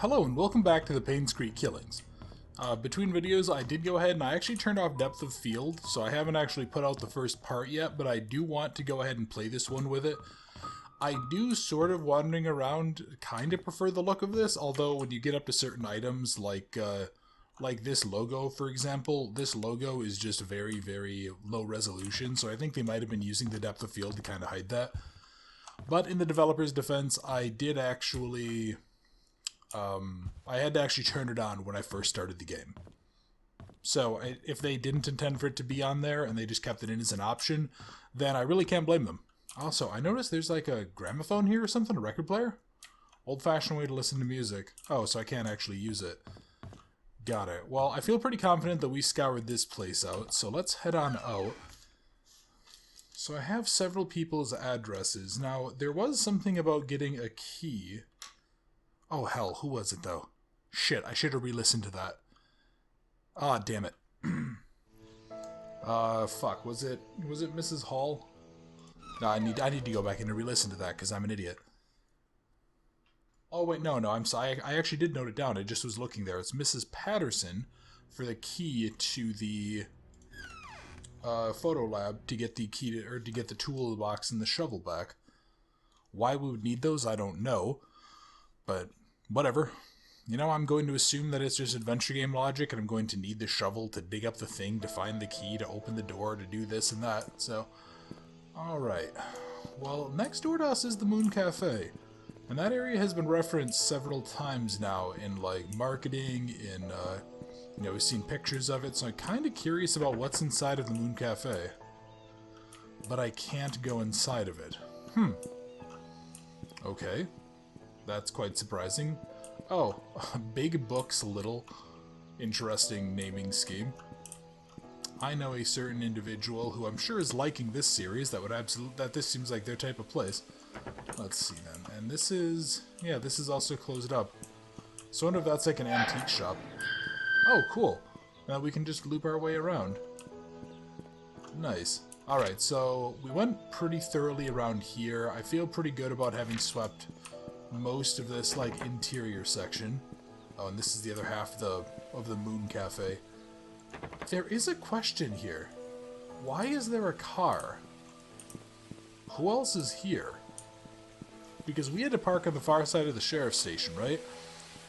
Hello and welcome back to the Painscreek killings. Between videos I did go ahead and I actually turned off depth of field, so I haven't actually put out the first part yet, but I do want to go ahead and play this one with it. I do sort of wandering around kind of prefer the look of this, although when you get up to certain items like this logo, for example, this logo is just very, very low resolution, so I think they might have been using the depth of field to kind of hide that. But in the developer's defense, I did actually... I had to actually turn it on when I first started the game. So if they didn't intend for it to be on there and they just kept it in as an option, then I really can't blame them. Also, I noticed there's like a gramophone here or something, a record player? Old-fashioned way to listen to music. Oh, so I can't actually use it. Got it. Well, I feel pretty confident that we scoured this place out, so let's head on out. So I have several people's addresses. Now, there was something about getting a key. Oh, hell, who was it, though? Shit, I should have re-listened to that. Ah, damn it. Fuck, was it Mrs. Hall? No, I need to go back in and re-listen to that, because I'm an idiot. Oh, wait, no, I'm sorry. I actually did note it down. I just was looking there. It's Mrs. Patterson for the key to the photo lab to get the key to, or to get the toolbox and the shovel back. Why we would need those, I don't know. But whatever. You know, I'm going to assume that it's just adventure game logic, and I'm going to need the shovel to dig up the thing, to find the key, to open the door, to do this and that. So, alright. Well, next door to us is the Moon Cafe. And that area has been referenced several times now in, like, marketing, in, you know, we've seen pictures of it, so I'm kind of curious about what's inside of the Moon Cafe. But I can't go inside of it. Okay. That's quite surprising. Oh, Big Books Little. Interesting naming scheme. I know a certain individual who I'm sure is liking this series that this seems like their type of place. Let's see then. And this is... yeah, this is also closed up. So I wonder if that's like an antique shop. Oh, cool. Now we can just loop our way around. Nice. Alright, so we went pretty thoroughly around here. I feel pretty good about having swept most of this, like, interior section. Oh, and this is the other half of the Moon Cafe. There is a question here. Why is there a car? Who else is here? Because we had to park on the far side of the sheriff's station, right?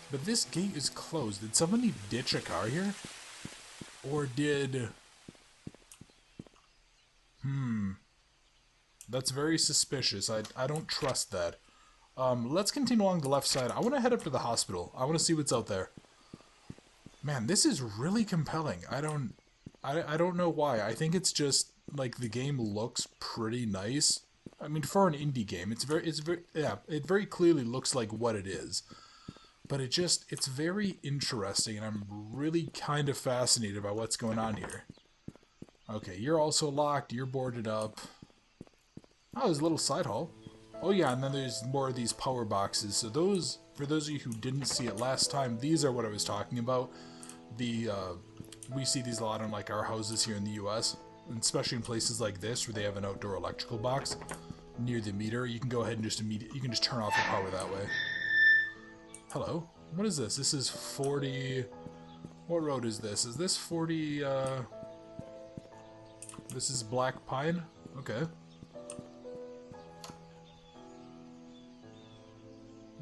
But this gate is closed. Did somebody ditch a car here? Or did... That's very suspicious. I don't trust that. Let's continue along the left side. I want to head up to the hospital. I want to see what's out there. Man, this is really compelling. I don't know why. I think it's just, like, the game looks pretty nice. I mean, for an indie game, it very clearly looks like what it is. But it's very interesting, and I'm really kind of fascinated by what's going on here. Okay, you're also locked. You're boarded up. Oh, there's a little side hall. Oh yeah, and then there's more of these power boxes. So those, for those of you who didn't see it last time, these are what I was talking about. We see these a lot on, like, our houses here in the US, and especially in places like this where they have an outdoor electrical box near the meter. You can go ahead and you can just turn off the power that way. Hello? What is this? This is 40... what road is this? Is this 40, This is Black Pine? Okay.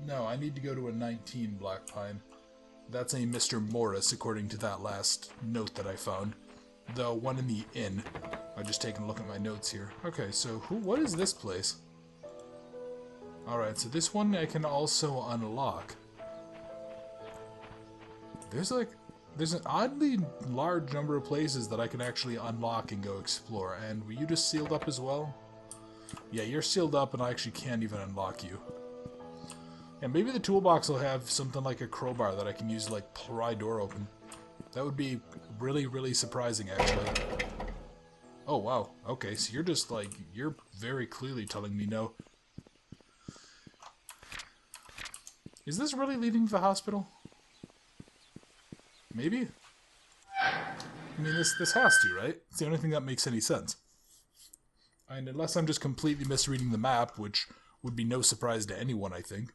No, I need to go to a 19 Black Pine. That's a Mr. Morris, according to that last note that I found. The one in the inn. I've just taken a look at my notes here. Okay, so what is this place? Alright, so this one I can also unlock. There's an oddly large number of places that I can actually unlock and go explore. And were you just sealed up as well? Yeah, you're sealed up and I actually can't even unlock you. And maybe the toolbox will have something like a crowbar that I can use to, like, pry door open. That would be really, really surprising, actually. Oh, wow. Okay, so you're just, like, you're very clearly telling me no. Is this really leading to the hospital? Maybe? I mean, this has to, right? It's the only thing that makes any sense. And unless I'm just completely misreading the map, which would be no surprise to anyone, I think.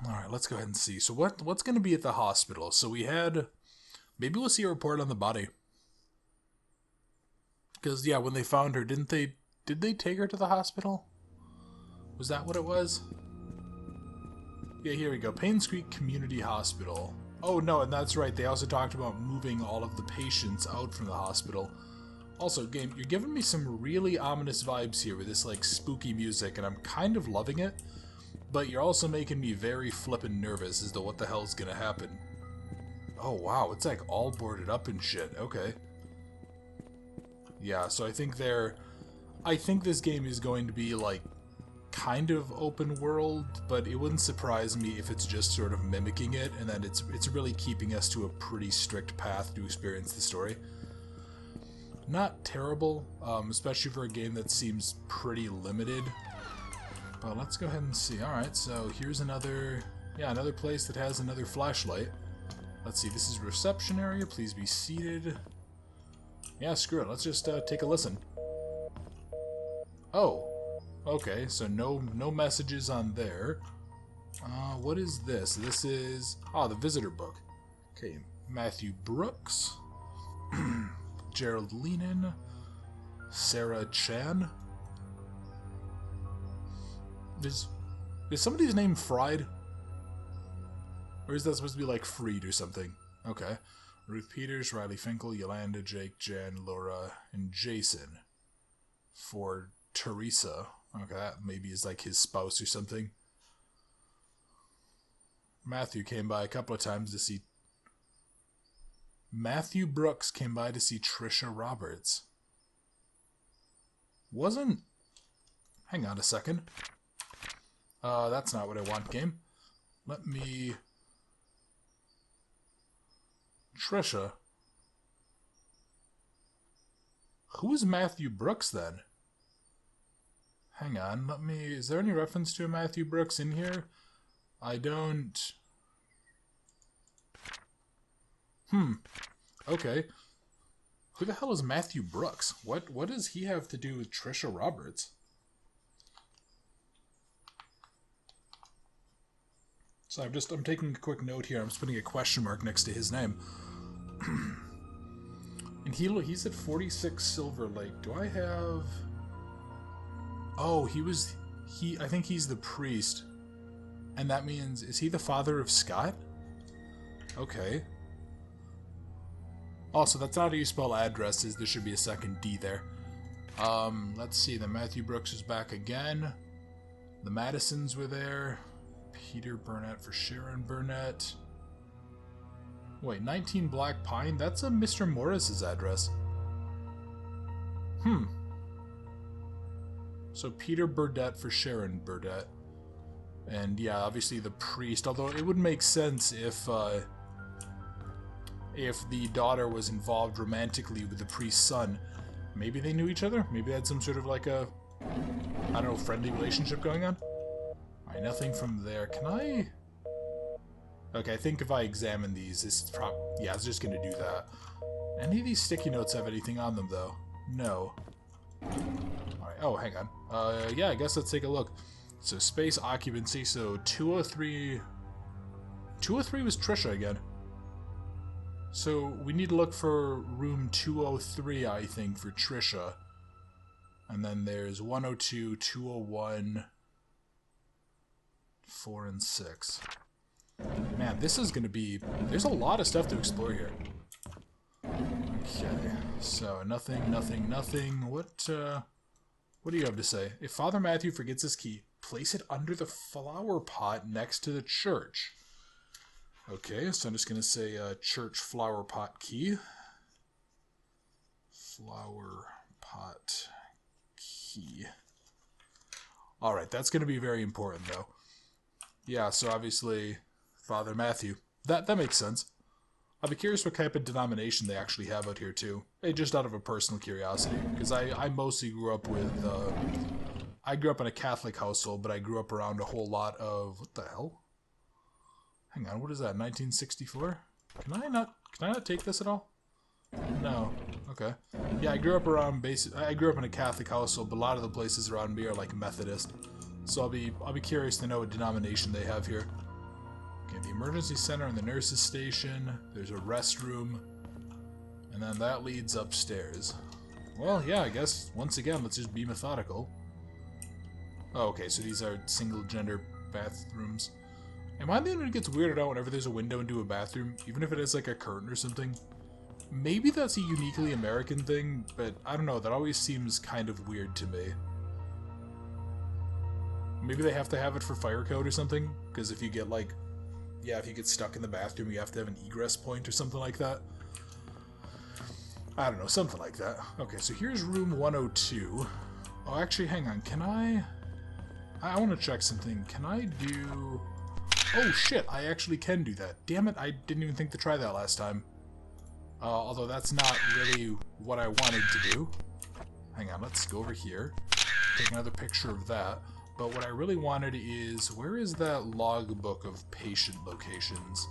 Alright, let's go ahead and see. So what's going to be at the hospital? So we had... Maybe we'll see a report on the body. Because, yeah, when they found her, did they take her to the hospital? Was that what it was? Yeah, here we go. Painscreek Community Hospital. Oh, no, and that's right. They also talked about moving all of the patients out from the hospital. Also, game, you're giving me some really ominous vibes here with this, like, spooky music, and I'm kind of loving it. But you're also making me very flippin' nervous as to what the hell's gonna happen. Oh, wow, it's, like, all boarded up and shit. Okay. Yeah, so I think this game is going to be, like, kind of open world, but it wouldn't surprise me if it's just sort of mimicking it, and that it's really keeping us to a pretty strict path to experience the story. Not terrible, especially for a game that seems pretty limited. But let's go ahead and see. Alright, so here's another place that has another flashlight. Let's see, this is reception area. Please be seated. Yeah, screw it. Let's just take a listen. Oh. Okay, so no messages on there. What is this? This is... the visitor book. Okay, Matthew Brooks. Gerald Lenin. Sarah Chan. Is somebody's name Fried? Or is that supposed to be like Freed or something? Okay. Ruth Peters, Riley Finkel, Yolanda, Jake, Jen, Laura, and Jason. For Teresa. Okay, that maybe is like his spouse or something. Matthew came by a couple of times to see... Matthew Brooks came by to see Trisha Roberts. Wasn't... Hang on a second. That's not what I want, game. Let me... Trisha. Who is Matthew Brooks, then? Hang on, let me... Is there any reference to a Matthew Brooks in here? I don't... Okay. Who the hell is Matthew Brooks? What does he have to do with Trisha Roberts? So I'm taking a quick note here. I'm just putting a question mark next to his name. And he's at 46 Silver Lake. Do I have... Oh, I think he's the priest. And that means, is he the father of Scott? Okay. Also, that's not how you spell addresses. There should be a second D there. Let's see. The Matthew Brooks is back again. The Madisons were there. Peter Burnett for Sharon Burnett. Wait, 19 Black Pine? That's a Mr. Morris's address. So Peter Burdett for Sharon Burdett. And yeah, obviously the priest. Although it would make sense if the daughter was involved romantically with the priest's son. Maybe they knew each other? Maybe they had some sort of like a, I don't know, friendly relationship going on? Alright, nothing from there. Can I... Okay, I think if I examine these, this is yeah, it's just gonna do that. Any of these sticky notes have anything on them, though? No. Alright, oh, hang on. Yeah, I guess let's take a look. So, space occupancy, so 203... 203 was Trisha again. So, we need to look for room 203, I think, for Trisha. And then there's 102, 201, 4, and 6. Man, this is going to be... There's a lot of stuff to explore here. Okay, so nothing. What do you have to say? If Father Matthew forgets his key, place it under the flower pot next to the church. Okay, so I'm just going to say church flower pot key. Flower pot key. Alright, that's going to be very important, though. Yeah, so obviously, Father Matthew. That makes sense. I'd be curious what type of denomination they actually have out here, too. Hey, just out of a personal curiosity. Because I mostly grew up with... I grew up in a Catholic household, but I grew up around a whole lot of... What the hell? Hang on, what is that? 1964? Can I not take this at all? No. Okay. Yeah, I grew up around I grew up in a Catholic household, but a lot of the places around me are like Methodist. So I'll be curious to know what denomination they have here. Okay, the emergency center and the nurse's station. There's a restroom. And then that leads upstairs. Well, yeah, I guess, once again, let's just be methodical. Oh, okay, so these are single-gender bathrooms. Am I the one who gets weirded out whenever there's a window into a bathroom, even if it has, like, a curtain or something? Maybe that's a uniquely American thing, but I don't know, that always seems kind of weird to me. Maybe they have to have it for fire code or something, because if you get, like, yeah, if you get stuck in the bathroom, you have to have an egress point or something like that. I don't know, something like that. Okay, so here's room 102. Oh, actually, hang on, can I want to check something. Can I do... Oh, shit, I actually can do that. Damn it, I didn't even think to try that last time. Although that's not really what I wanted to do. Hang on, let's go over here. Take another picture of that. But what I really wanted is... Where is that logbook of patient locations?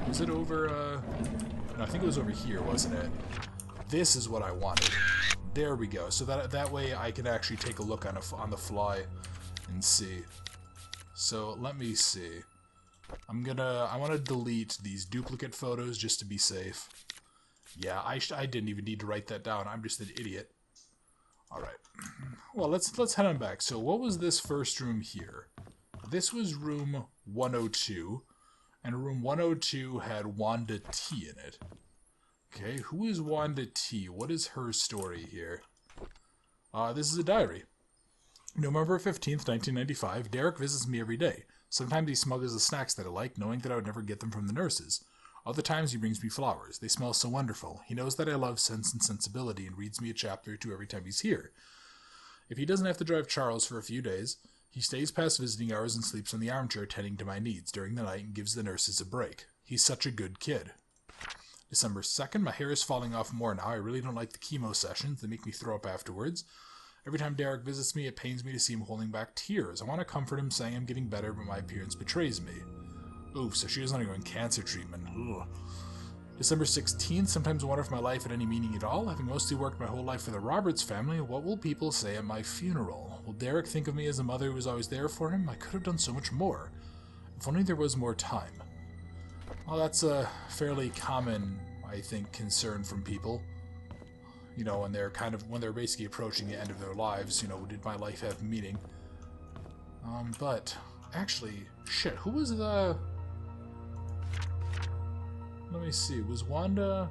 Was it over, No, I think it was over here, wasn't it? This is what I wanted. There we go. So that way I can actually take a look on the fly and see. So let me see. I want to delete these duplicate photos just to be safe. Yeah, I didn't even need to write that down. I'm just an idiot. All right. Well, let's head on back. So what was this first room here? This was room 102, and room 102 had Wanda T in it. Okay, who is Wanda T? What is her story here? This is a diary. November 15th, 1995, Derek visits me every day. Sometimes he smuggles the snacks that I like, knowing that I would never get them from the nurses. Other times he brings me flowers. They smell so wonderful. He knows that I love Sense and Sensibility and reads me a chapter or two every time he's here. If he doesn't have to drive Charles for a few days, he stays past visiting hours and sleeps in the armchair tending to my needs during the night and gives the nurses a break. He's such a good kid. December 2nd, my hair is falling off more now. I really don't like the chemo sessions. They make me throw up afterwards. Every time Derek visits me, it pains me to see him holding back tears. I want to comfort him, saying I'm getting better, but my appearance betrays me. Oof, so she was undergoing cancer treatment. Ugh. December 16th, sometimes I wonder if my life had any meaning at all. Having mostly worked my whole life for the Roberts family, what will people say at my funeral? Will Derek think of me as a mother who was always there for him? I could have done so much more. If only there was more time. Well, that's a fairly common, I think, concern from people. You know, when they're basically approaching the end of their lives, you know, did my life have meaning? But, actually, shit, who was the... Let me see, was Wanda...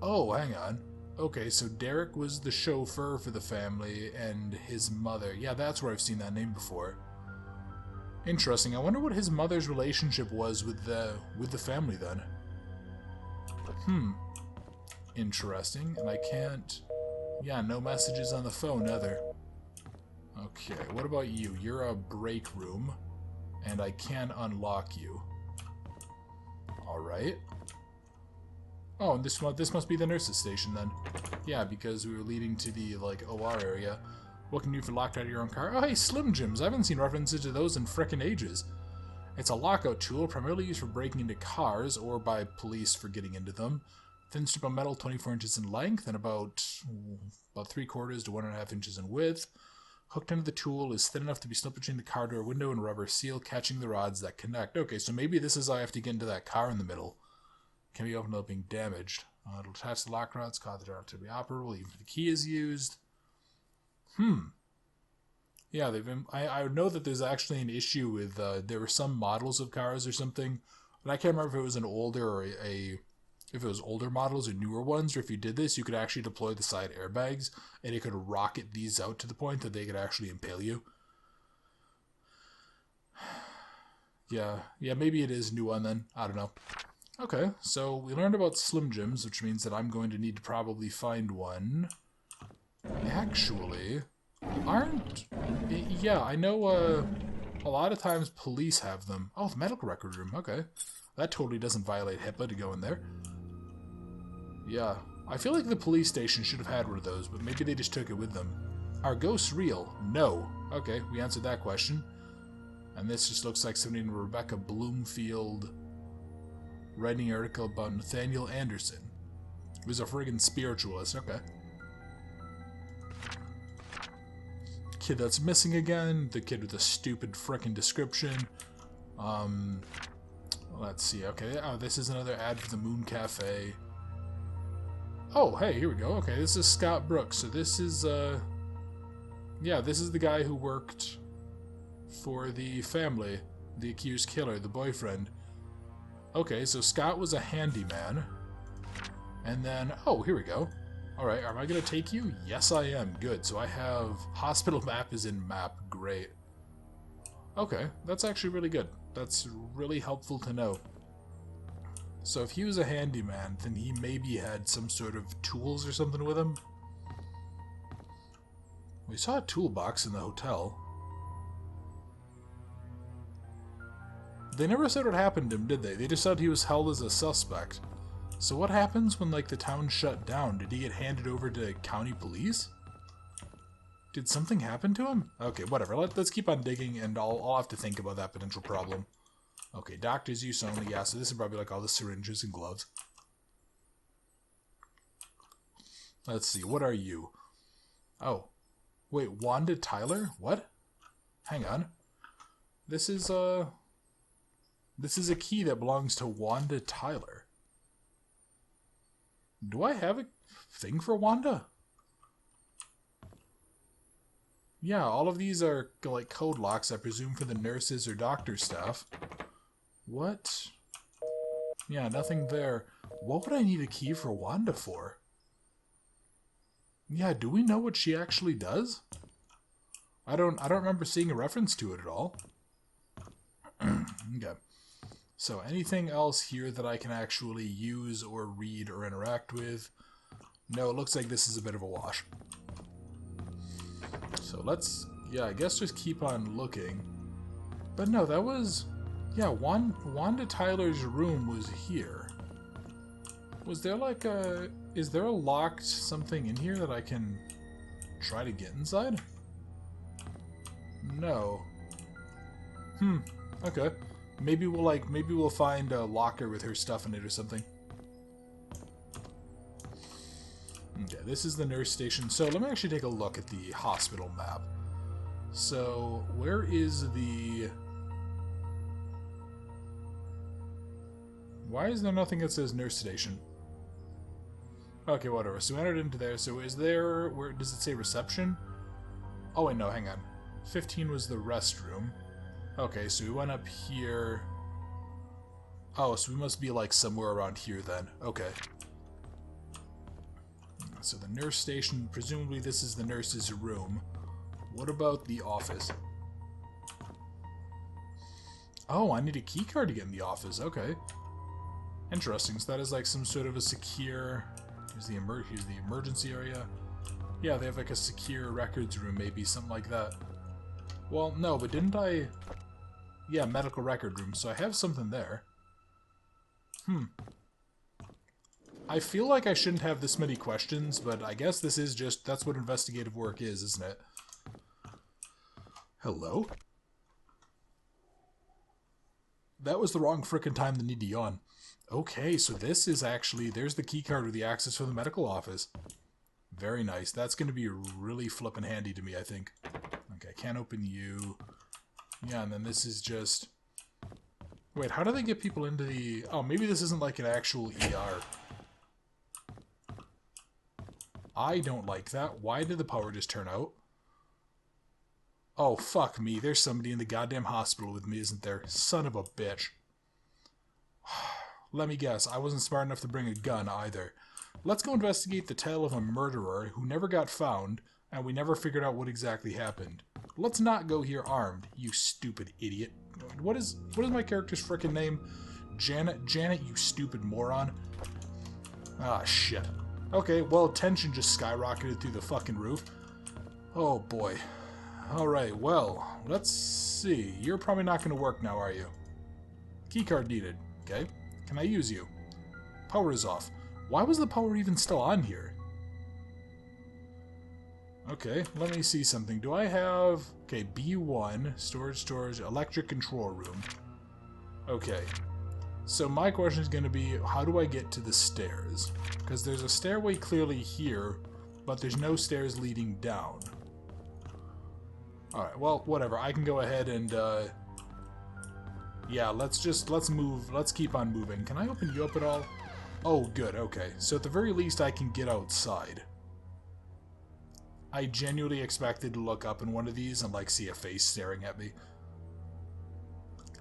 Oh, hang on. Okay, so Derek was the chauffeur for the family, and his mother... Yeah, that's where I've seen that name before. Interesting. I wonder what his mother's relationship was with the family, then. Interesting, and I can't... Yeah, no messages on the phone, either. Okay, what about you? You're a break room, and I can unlock you. Alright. Oh, and this must be the nurse's station, then. Yeah, because we were leading to the, like, OR area. What can you do for locked out of your own car? Oh, hey, Slim Jims! I haven't seen references to those in frickin' ages. It's a lockout tool, primarily used for breaking into cars, or by police for getting into them. Thin strip of metal, 24 inches in length, and about 3/4 to 1.5 inches in width. Hooked into the tool is thin enough to be slipped between the car door window and rubber seal, catching the rods that connect. Okay, so maybe this is how I have to get into that car in the middle. Can be opened without being damaged. It'll attach the lock rods, cause the door to be operable, even if the key is used. Yeah, I know that there's actually an issue with, there were some models of cars or something, but I can't remember if it was an older or if it was older models or newer ones, or if you did this, you could actually deploy the side airbags, and it could rocket these out to the point that they could actually impale you. Yeah, maybe it is a new one then. I don't know. Okay, so we learned about Slim Jims, which means that I'm going to need to probably find one. Actually, yeah, I know a lot of times police have them. Oh, the medical record room, okay. That totally doesn't violate HIPAA to go in there. Yeah, I feel like the police station should have had one of those, but maybe they just took it with them. Are ghosts real? No. Okay, we answered that question. And this just looks like somebody in Rebecca Bloomfield writing an article about Nathaniel Anderson, who's a friggin' spiritualist. Okay. Kid that's missing again. The kid with a stupid frickin' description. Let's see. Okay. Oh, this is another ad for the Moon Cafe. Oh, hey, here we go. Okay, this is Scott Brooks. So this is, yeah, this is the guy who worked for the family, the accused killer, the boyfriend. Okay, so Scott was a handyman. And then, oh, here we go. Alright, am I going to take you? Yes, I am. Good. So I have hospital map is in map. Great. Okay, that's actually really good. That's really helpful to know. So if he was a handyman, then he maybe had some sort of tools or something with him. We saw a toolbox in the hotel. They never said what happened to him, did they? They just said he was held as a suspect. So what happens when, like, the town shut down? Did he get handed over to county police? Did something happen to him? Okay, whatever. Let's keep on digging, and I'll have to think about that potential problem. Okay, doctor's use only. Yeah, so this is probably like all the syringes and gloves. Let's see. What are you? Oh. Wait, Wanda Tyler? What? Hang on. This is a key that belongs to Wanda Tyler. Do I have a thing for Wanda? Yeah, all of these are like code locks, I presume, for the nurses or doctor staff. What? Yeah, nothing there. What would I need a key for Wanda for? Yeah, do we know what she actually does? I don't remember seeing a reference to it at all. Okay. So anything else here that I can actually use or read or interact with? No, it looks like this is a bit of a wash. So let's, yeah, I guess just keep on looking. But no, that was, yeah, Wanda Tyler's room was here. Was there like a, is there a locked something in here that I can try to get inside? No. Okay. Maybe we'll find a locker with her stuff in it or something. Okay, this is the nurse station. So let me actually take a look at the hospital map. So where is the... Why is there nothing that says nurse station? Okay, whatever. So we entered into there. So is there... Where does it say reception? Oh, wait, no, hang on. 15 was the restroom. Okay, so we went up here. Oh, so we must be like somewhere around here then. Okay. So the nurse station, presumably this is the nurse's room. What about the office? Oh, I need a key card to get in the office. Okay. Interesting. So that is like some sort of a secure... Here's the emergency area. Yeah, they have like a secure records room, maybe, something like that. Well, no, but didn't I... Yeah, medical record room, so I have something there. I feel like I shouldn't have this many questions, but I guess this is just... That's what investigative work is, isn't it? Hello? That was the wrong frickin' time to need to yawn. Okay, so this is actually... There's the keycard with the access for the medical office. Very nice. That's going to be really flippin' handy to me, I think. Okay, can't open you. Yeah, and then this is just... Wait, how do they get people into the... Oh, maybe this isn't like an actual ER. I don't like that. Why did the power just turn out? Oh, fuck me. There's somebody in the goddamn hospital with me, isn't there? Son of a bitch. Let me guess. I wasn't smart enough to bring a gun, either. Let's go investigate the tale of a murderer who never got found, and we never figured out what exactly happened. Let's not go here armed, you stupid idiot. What is my character's frickin' name? Janet, you stupid moron. Ah, shit. Okay, well, tension just skyrocketed through the fucking roof. Oh, boy. Alright, well, let's see. You're probably not going to work now, are you? Keycard needed. Okay. Can I use you? Power is off. Why was the power even still on here? Okay, let me see something. Do I have... Okay, B1, storage, electric control room. Okay. So my question is going to be, how do I get to the stairs? Because there's a stairway clearly here, but there's no stairs leading down. Alright, well, whatever. I can go ahead and, Yeah, let's move. Let's keep on moving. Can I open you up at all? Oh, good. Okay. So at the very least, I can get outside. I genuinely expected to look up in one of these and, like, see a face staring at me.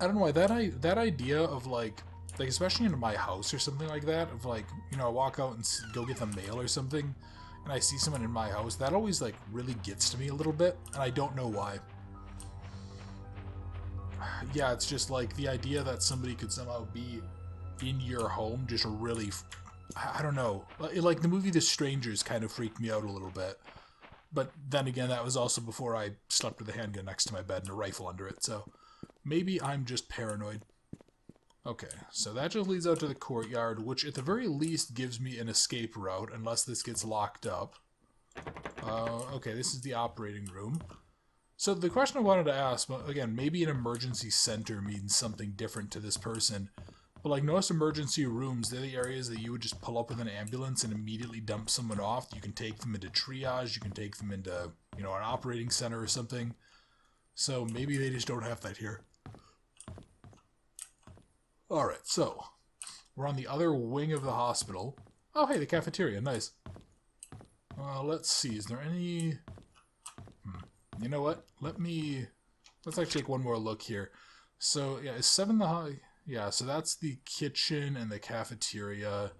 I don't know why. That idea of, like, especially in my house or something like that, of, like, you know, I walk out and go get the mail or something, and I see someone in my house, that always, like, really gets to me a little bit, and I don't know why. Yeah, it's just, like, the idea that somebody could somehow be in your home just really... I don't know. Like, the movie The Strangers kind of freaked me out a little bit. But then again, that was also before I slept with a handgun next to my bed and a rifle under it, so maybe I'm just paranoid. Okay, so that just leads out to the courtyard, which at the very least gives me an escape route, unless this gets locked up. Okay, this is the operating room. So the question I wanted to ask, again, maybe an emergency center means something different to this person. But like most emergency rooms, they're the areas that you would just pull up with an ambulance and immediately dump someone off. You can take them into triage, you can take them into, you know, an operating center or something. So maybe they just don't have that here. Alright, so we're on the other wing of the hospital. Oh, hey, the cafeteria, nice. Let's see, is there any... You know what? Let's actually take one more look here. So, yeah, is 7 the high? Yeah, so that's the kitchen and the cafeteria.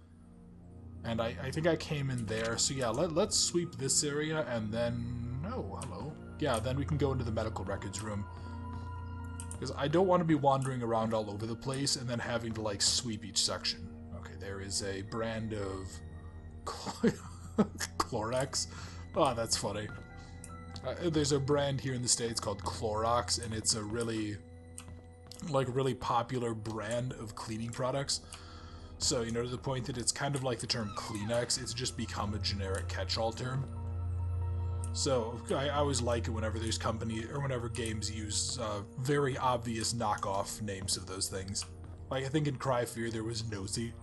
And I think I came in there. So, yeah, let's sweep this area and then... Oh, hello. Yeah, then we can go into the medical records room. Because I don't want to be wandering around all over the place and then having to, like, sweep each section. Okay, there is a brand of... Clorox. Oh, that's funny. There's a brand here in the States called Clorox, and it's a really popular brand of cleaning products. So, you know, to the point that it's kind of like the term Kleenex, it's just become a generic catch-all term. So, I always like it whenever there's company, or whenever games use very obvious knockoff names of those things. Like, I think in Cry Fear there was Nosy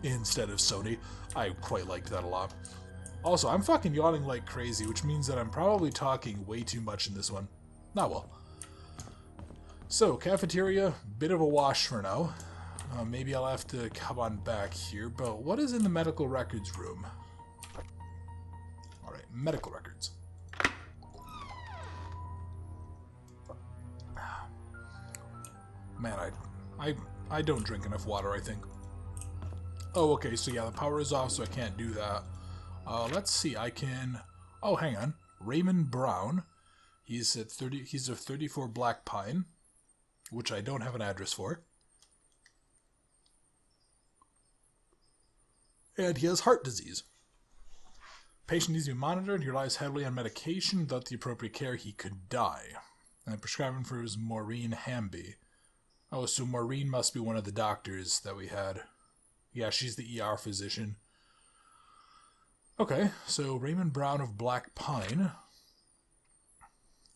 instead of Sony. I quite liked that a lot. Also, I'm fucking yawning like crazy, which means that I'm probably talking way too much in this one. Not well. So, cafeteria, bit of a wash for now. Maybe I'll have to come on back here, but what is in the medical records room? Alright, medical records. Man, I don't drink enough water, I think. Oh, okay, so yeah, the power is off, so I can't do that. Let's see, I can... Oh, hang on. Raymond Brown. He's at 30. He's of 34 Black Pine, which I don't have an address for. And he has heart disease. Patient needs to be monitored. He relies heavily on medication. Without the appropriate care, he could die. And prescribing for is Maureen Hamby. Oh, so Maureen must be one of the doctors that we had. Yeah, she's the ER physician. Okay, so Raymond Brown of Black Pine.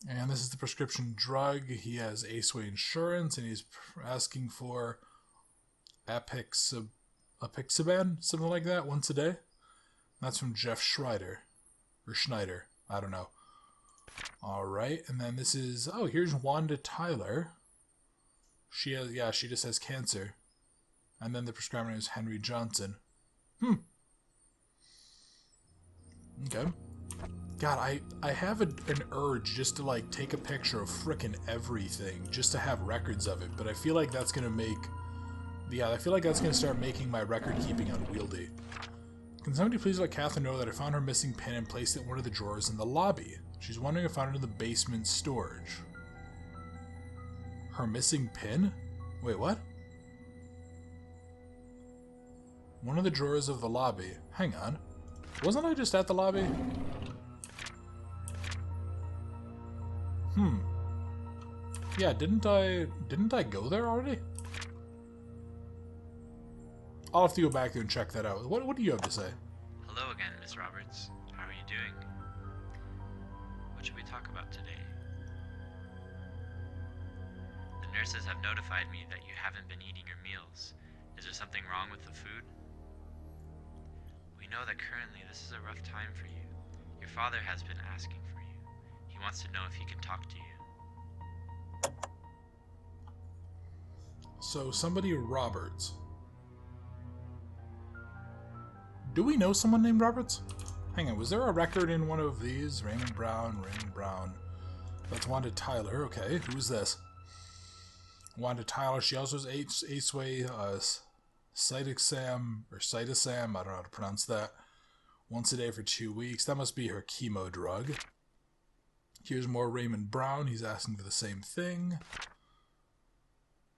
And this is the prescription drug. He has Aceway insurance, and he's asking for apixaban, something like that, once a day. That's from Jeff Schreider. Or Schneider. I don't know. Alright, and then this is... Oh, here's Wanda Tyler. She has... Yeah, she just has cancer. And then the prescriber name is Henry Johnson. Okay. God, I have an urge just to, like, take a picture of frickin' everything, just to have records of it, but I feel like that's gonna make... Yeah, I feel like that's gonna start making my record-keeping unwieldy. Can somebody please let Catherine know that I found her missing pin and placed it in one of the drawers in the lobby? She's wondering if I found it in the basement storage. Her missing pin? Wait, what? One of the drawers of the lobby. Hang on. Wasn't I just at the lobby? Yeah, didn't I go there already? I'll have to go back there and check that out. What do you have to say? Hello again, Miss Roberts. How are you doing? What should we talk about today? The nurses have notified me that you haven't been eating your meals. Is there something wrong with the food? We know that currently this is a rough time for you. Your father has been asking for you. He wants to know if he can talk to you. So, somebody Roberts. Do we know someone named Roberts? Hang on, was there a record in one of these? Raymond Brown, Raymond Brown. That's Wanda Tyler. Okay, who's this? Wanda Tyler. She also has Aceway, Cytosam, or Cytosam, I don't know how to pronounce that. Once a day for 2 weeks. That must be her chemo drug. Here's more Raymond Brown. He's asking for the same thing.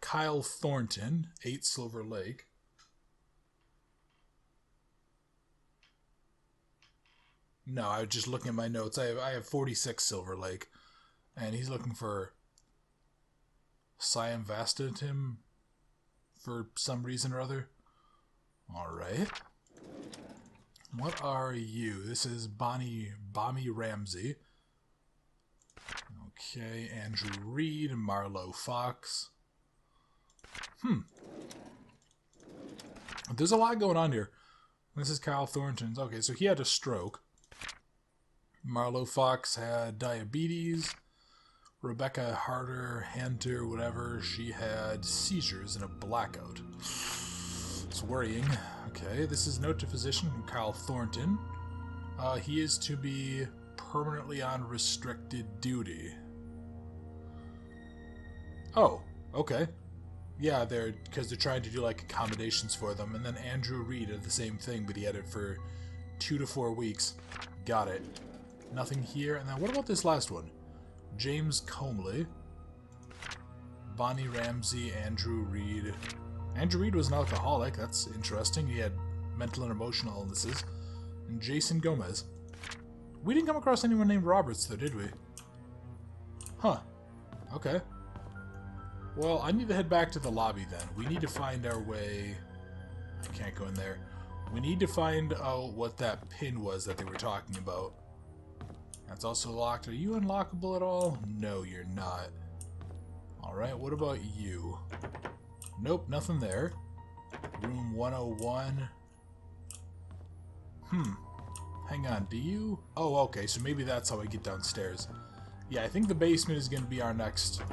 Kyle Thornton, 8 Silver Lake. No, I was just looking at my notes. I have 46 Silver Lake. And he's looking for Cyamvastatin for some reason or other. Alright. What are you? This is Bonnie Ramsey. Okay, Andrew Reed, Marlo Fox. There's a lot going on here. This is Kyle Thornton's. Okay, so he had a stroke. Marlo Fox had diabetes. Rebecca Hunter, whatever, she had seizures and a blackout. It's worrying. Okay, this is note to physician from Kyle Thornton. He is to be permanently on restricted duty. Oh, okay. Yeah, because they're trying to do like accommodations for them. And then Andrew Reed did the same thing, but he had it for 2 to 4 weeks. Got it. Nothing here. And then what about this last one? James Comley, Bonnie Ramsey, Andrew Reed. Andrew Reed was an alcoholic. That's interesting. He had mental and emotional illnesses. And Jason Gomez. We didn't come across anyone named Roberts, though, did we? Huh. Okay. Well, I need to head back to the lobby, then. We need to find our way... I can't go in there. We need to find out what that pin was that they were talking about. That's also locked. Are you unlockable at all? No, you're not. Alright, what about you? Nope, nothing there. Room 101. Hang on, do you? Oh, okay, so maybe that's how I get downstairs. Yeah, I think the basement is going to be our next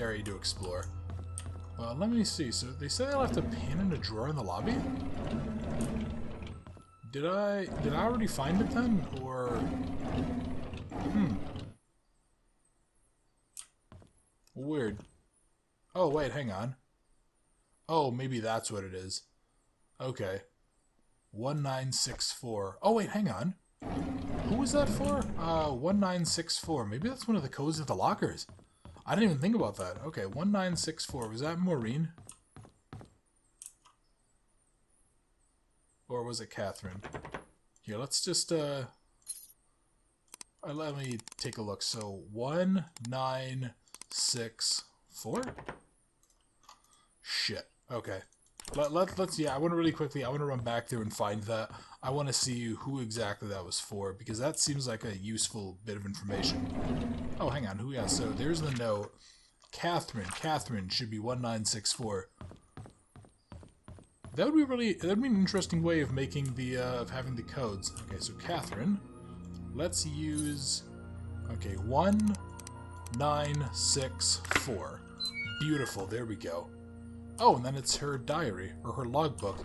area to explore. Well, let me see. So they said they left a pin in a drawer in the lobby? Did I already find it then? Or... Weird. Oh, wait, hang on. Oh, maybe that's what it is. Okay. 1964. Oh, wait, hang on. Who was that for? 1964. Maybe that's one of the codes of the lockers. I didn't even think about that. Okay, 1964. Was that Maureen? Or was it Catherine? Here, let's just, let me take a look. So, 1964? Shit. Okay. Let's, yeah, I want to really quickly, I want to run back there and find that. I want to see who exactly that was for, because that seems like a useful bit of information. Oh, hang on. Who, yeah, so there's the note. Catherine should be 1964. That would be really, that would be an interesting way of making the, of having the codes. Okay, so Catherine, let's use, okay, 1964. Beautiful, there we go. Oh, and then it's her diary, or her logbook.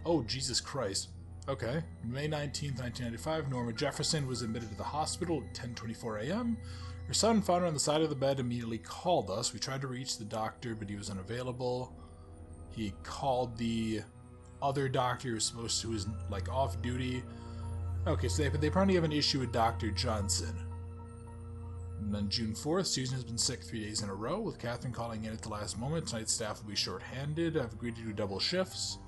Oh, Jesus Christ. Okay. May 19th, 1995, Norma Jefferson was admitted to the hospital at 10:24 a.m. Her son found her on the side of the bed, immediately called us. We tried to reach the doctor, but he was unavailable. He called the other doctor who was like off duty. Okay, so they apparently have an issue with Dr. Johnson. And then June 4th, Susan has been sick 3 days in a row, with Catherine calling in at the last moment. Tonight's staff will be short-handed. I've agreed to do double shifts.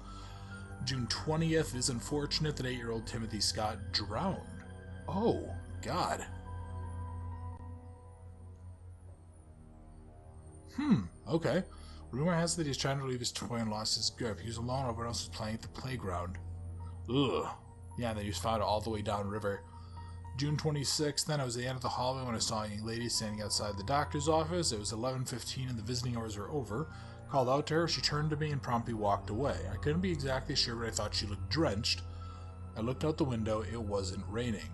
June 20th, it is unfortunate that 8-year-old Timothy Scott drowned. Oh, God. Okay. Rumor has that he's trying to leave his toy and lost his grip. He was alone, everyone else was playing at the playground. Ugh. Yeah, and then he was found all the way downriver. June 26th, then I was at the end of the hallway when I saw a young lady standing outside the doctor's office. It was 11:15 and the visiting hours were over. Called out to her, she turned to me and promptly walked away. I couldn't be exactly sure, but I thought she looked drenched. I looked out the window, it wasn't raining.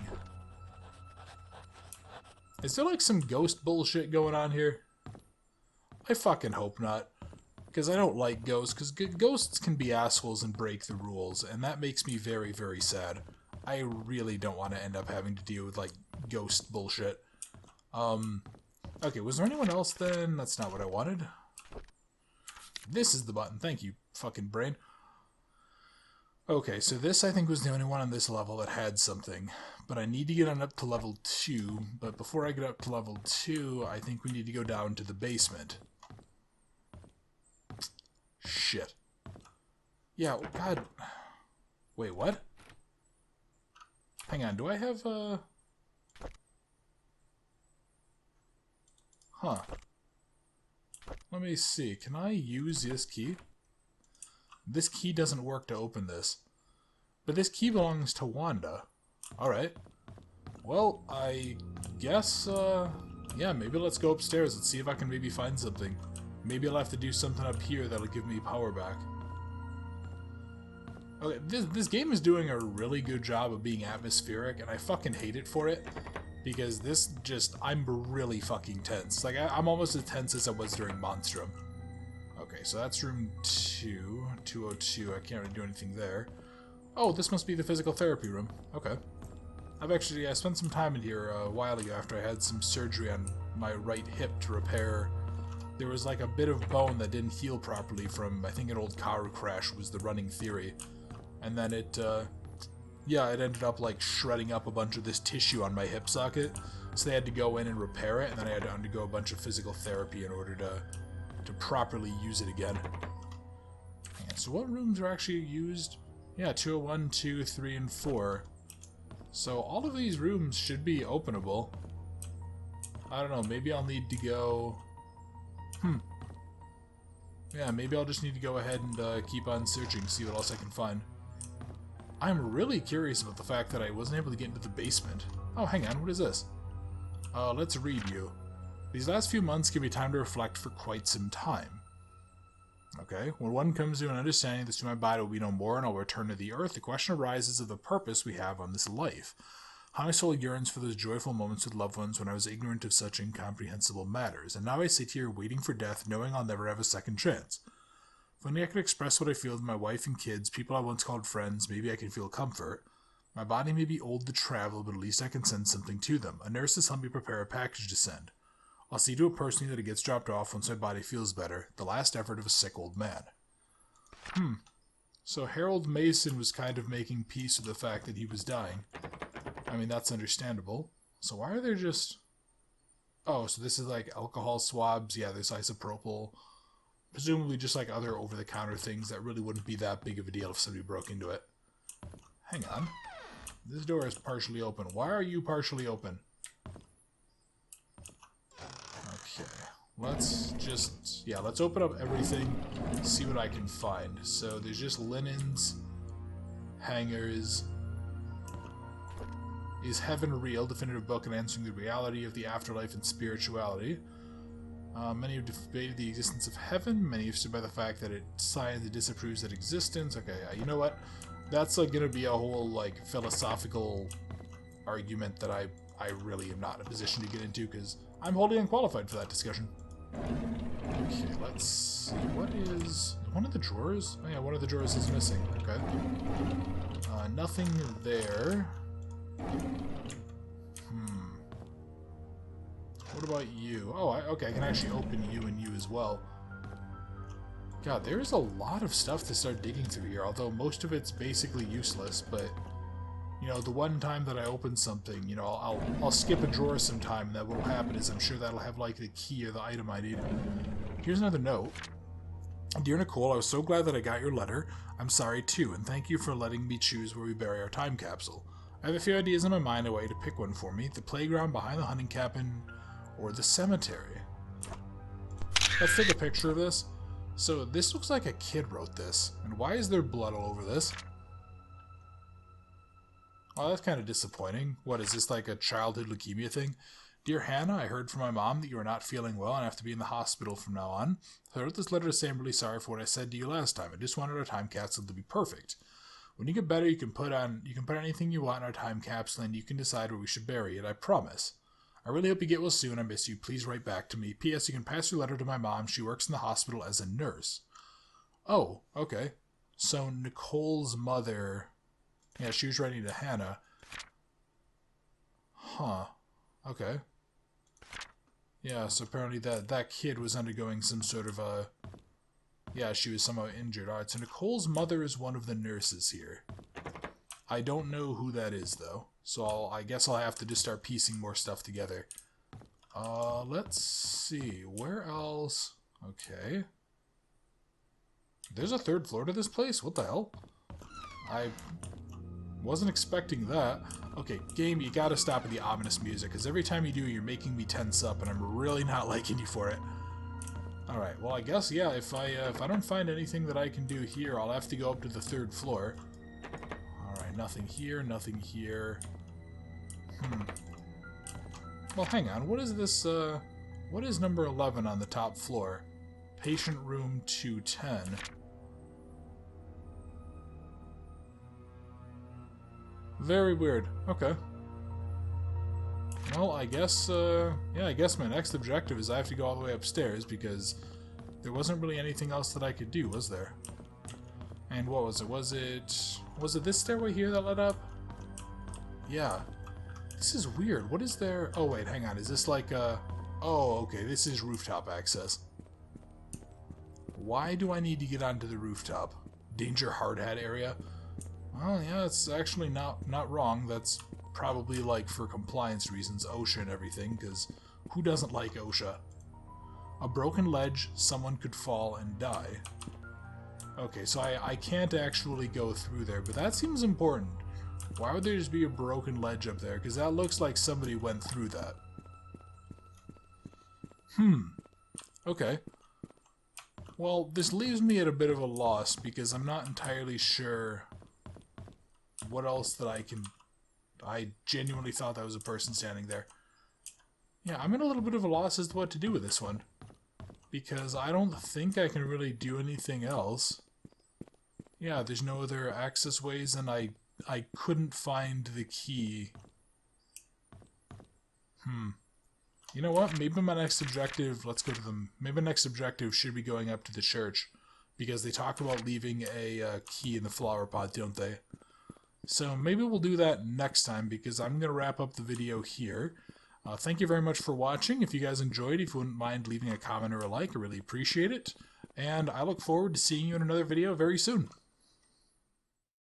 Is there like some ghost bullshit going on here? I fucking hope not. Because I don't like ghosts, because ghosts can be assholes and break the rules, and that makes me very, very sad. I really don't want to end up having to deal with, like, ghost bullshit. Okay, was there anyone else then? That's not what I wanted. This is the button. Thank you, fucking brain. Okay, so this I think was the only one on this level that had something. But I need to get on up to level 2. But before I get up to level 2, I think we need to go down to the basement. Shit. Yeah, God. Wait, what? Hang on, do I have, Huh. Let me see. Can I use this key? This key doesn't work to open this. But this key belongs to Wanda. Alright. Well, I guess, yeah, maybe let's go upstairs and see if I can maybe find something. Maybe I'll have to do something up here that'll give me power back. Okay, this game is doing a really good job of being atmospheric, and I fucking hate it for it. Because this just, I'm really fucking tense. Like, I'm almost as tense as I was during Monstrum. Okay, so that's room 2, 202. I can't really do anything there. Oh, this must be the physical therapy room. Okay. I spent some time in here a while ago after I had some surgery on my right hip to repair. There was like a bit of bone that didn't heal properly from, I think, an old car crash was the running theory. And then it, yeah, it ended up like shredding up a bunch of this tissue on my hip socket. So they had to go in and repair it, and then I had to undergo a bunch of physical therapy in order to properly use it again. And so what rooms are actually used? Yeah, 201, 2, 3, and 4. So all of these rooms should be openable. I don't know, maybe I'll need to go... Yeah, maybe I'll just need to go ahead and keep on searching, see what else I can find. I'm really curious about the fact that I wasn't able to get into the basement. Oh, hang on, what is this? Let's read you. These last few months give me time to reflect for quite some time. Okay, when one comes to an understanding that soon my body will be no more and I'll return to the earth, the question arises of the purpose we have on this life. How my soul yearns for those joyful moments with loved ones when I was ignorant of such incomprehensible matters, and now I sit here waiting for death, knowing I'll never have a second chance. If only I could express what I feel to my wife and kids, people I once called friends, maybe I can feel comfort. My body may be old to travel, but at least I can send something to them. A nurse has helped me prepare a package to send. I'll see to it personally that it gets dropped off once my body feels better. The last effort of a sick old man. So Harold Mason was kind of making peace with the fact that he was dying. I mean, that's understandable. So why are there just... Oh, so this is like alcohol swabs. Yeah, there's isopropyl. Presumably just like other over-the-counter things that really wouldn't be that big of a deal if somebody broke into it. Hang on. This door is partially open. Why are you partially open? Okay. Let's just... Yeah, let's open up everything. See what I can find. So there's just linens. Hangers. Is Heaven Real? Definitive book on answering the reality of the afterlife and spirituality. Many have debated the existence of heaven. Many have stood by the fact that science disapproves that existence. Okay, you know what? That's like going to be a whole like philosophical argument that I really am not in a position to get into because I'm wholly unqualified for that discussion. Okay, let's see. What is one of the drawers? Oh yeah, one of the drawers is missing. Okay. Nothing there. What about you? Oh, okay, I can actually open you and you as well. God, there's a lot of stuff to start digging through here, although most of it's basically useless, but, you know, the one time that I open something, you know, I'll skip a drawer sometime, and that what'll happen is I'm sure that'll have, like, the key or the item I need. Here's another note. Dear Nicole, I was so glad that I got your letter. I'm sorry, too, and thank you for letting me choose where we bury our time capsule. I have a few ideas in my mind. I want you to pick one for me. The playground behind the hunting cabin or the cemetery. Let's take a picture of this. So this looks like a kid wrote this. And why is there blood all over this? Oh, that's kind of disappointing. What, is this like a childhood leukemia thing? Dear Hannah, I heard from my mom that you are not feeling well and have to be in the hospital from now on. So I wrote this letter to say I'm really sorry for what I said to you last time. I just wanted our time capsule to be perfect. When you get better, you can put anything you want in our time capsule and you can decide where we should bury it, I promise. I really hope you get well soon. I miss you. Please write back to me. P.S. You can pass your letter to my mom. She works in the hospital as a nurse. Oh, okay. So Nicole's mother... Yeah, she was writing to Hannah. Huh. Okay. Yeah, so apparently that kid was undergoing some sort of a... Yeah, she was somehow injured. Alright, so Nicole's mother is one of the nurses here. I don't know who that is, though. So I guess I'll have to just start piecing more stuff together. Let's see. Where else? Okay. There's a third floor to this place? What the hell? I wasn't expecting that. Okay, game, you gotta stop with the ominous music, because every time you do, you're making me tense up, and I'm really not liking you for it. Alright, well, I guess, yeah, if I don't find anything that I can do here, I'll have to go up to the third floor. Alright, nothing here, nothing here. Well, hang on, what is this, what is number 11 on the top floor? Patient room 210. Very weird. Okay. Well, I guess, yeah, I guess my next objective is I have to go all the way upstairs because there wasn't really anything else that I could do, was there? And what was it? Was it this stairway here that led up? Yeah. This is weird. What is there? Oh, wait, hang on. Is this like a... Oh, okay, this is rooftop access. Why do I need to get onto the rooftop? Danger hard hat area? Well, yeah, it's actually not wrong. That's probably, like, for compliance reasons, OSHA and everything, because who doesn't like OSHA? A broken ledge, someone could fall and die. Okay, so I can't actually go through there, but that seems important. Why would there just be a broken ledge up there? Because that looks like somebody went through that. Okay. Well, this leaves me at a bit of a loss, because I'm not entirely sure what else that I can... I genuinely thought that was a person standing there. Yeah, I'm in a little bit of a loss as to what to do with this one. Because I don't think I can really do anything else. Yeah, there's no other access ways, and I couldn't find the key. You know what? Maybe my next objective... Let's go to them. Maybe my next objective should be going up to the church. Because they talk about leaving a key in the flower pot, don't they? So maybe we'll do that next time, because I'm going to wrap up the video here. Thank you very much for watching. If you guys enjoyed, if you wouldn't mind leaving a comment or a like, I really appreciate it. And I look forward to seeing you in another video very soon.